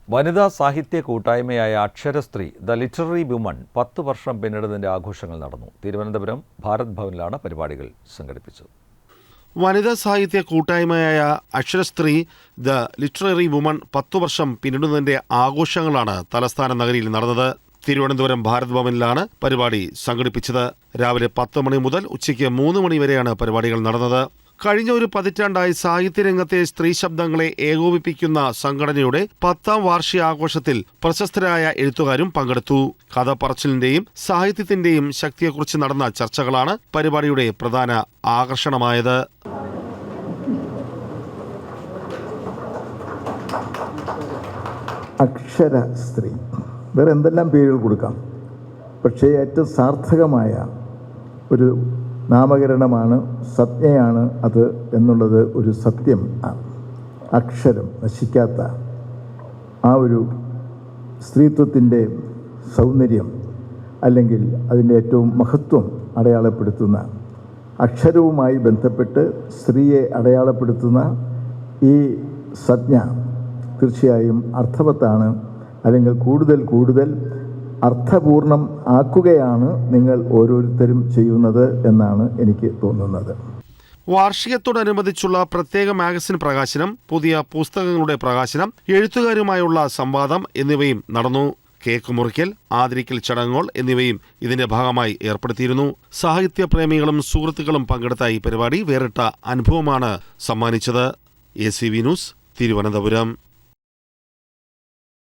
വനിതാ സാഹിത്യ കൂട്ടായ്മയായ അക്ഷരസ്ത്രീ ദ ലിറ്റററി വുമൺ 10 വർഷം പിന്നിടുന്നതിന്റെ ആഘോഷങ്ങൾ നടന്നു. തിരുവനന്തപുരം ഭാരത് ഭവനിലാണ് പരിപാടികൾ സംഘടിപ്പിച്ചത്. വനിതാ സാഹിത്യ കൂട്ടായ്മയായ അക്ഷരസ്ത്രീ ദ ലിറ്റററി വുമൺ 10 വർഷം പിന്നിടുന്നതിന്റെ ആഘോഷങ്ങളാണ് തലസ്ഥാന നഗരിയിൽ നടന്നത്. തിരുവനന്തപുരം ഭാരത് ഭവനിലാണ് പരിപാടി സംഘടിപ്പിച്ചത്. രാവിലെ 10 മണി മുതൽ ഉച്ചയ്ക്ക് 3 മണി വരെയാണ് പരിപാടികൾ നടന്നത്. കഴിഞ്ഞ ഒരു പതിറ്റാണ്ടായി സാഹിത്യരംഗത്തെ സ്ത്രീ ശബ്ദങ്ങളെ ഏകോപിപ്പിക്കുന്ന സംഘടനയുടെ 10ാം വാർഷികാഘോഷത്തിൽ പ്രശസ്തരായ എഴുത്തുകാരും പങ്കെടുത്തു. കഥ പറച്ചിലിന്റെയും സാഹിത്യത്തിന്റെയും ശക്തിയെക്കുറിച്ച് നടന്ന ചർച്ചകളാണ് പരിപാടിയുടെ പ്രധാന ആകർഷണമായത്. അക്ഷര സ്ത്രീ, വേറെ എന്തെല്ലാം പേരുകൾ കൊടുക്കാം, പക്ഷേ ഏറ്റവും സാർത്ഥകമായ ഒരു നാമകരണമാണ്, സംജ്ഞയാണ് അത് എന്നുള്ളത് ഒരു സത്യം ആണ്. അക്ഷരം നശിക്കാത്ത ആ ഒരു സ്ത്രീത്വത്തിൻ്റെ സൗന്ദര്യം അല്ലെങ്കിൽ അതിൻ്റെ ഏറ്റവും മഹത്വം അടയാളപ്പെടുത്തുന്ന, അക്ഷരവുമായി ബന്ധപ്പെട്ട് സ്ത്രീയെ അടയാളപ്പെടുത്തുന്ന ഈ സംജ്ഞ തീർച്ചയായും അർത്ഥവത്താണ്. അല്ലെങ്കിൽ കൂടുതൽ അർത്ഥപൂർണം ആക്കുകയാണ് നിങ്ങൾ ഓരോരുത്തരും ചെയ്യുന്നത് എന്നാണ് എനിക്ക് തോന്നുന്നത്. വാർഷികത്തോടനുബന്ധിച്ചുള്ള പ്രത്യേക മാഗസിൻ പ്രകാശനം, പുതിയ പുസ്തകങ്ങളുടെ പ്രകാശനം, എഴുത്തുകാരുമായുള്ള സംവാദം എന്നിവയും നടന്നു. കേക്ക് മുറിക്കൽ, ആദരിക്കൽ ചടങ്ങുകൾ എന്നിവയും ഇതിന്റെ ഭാഗമായി ഏർപ്പെടുത്തിയിരുന്നു. സാഹിത്യപ്രേമികളും സുഹൃത്തുക്കളും പങ്കെടുത്ത ഈ പരിപാടി വേറിട്ട അനുഭവമാണ് സമ്മാനിച്ചത്. ACV news, Thiruvananthapuram.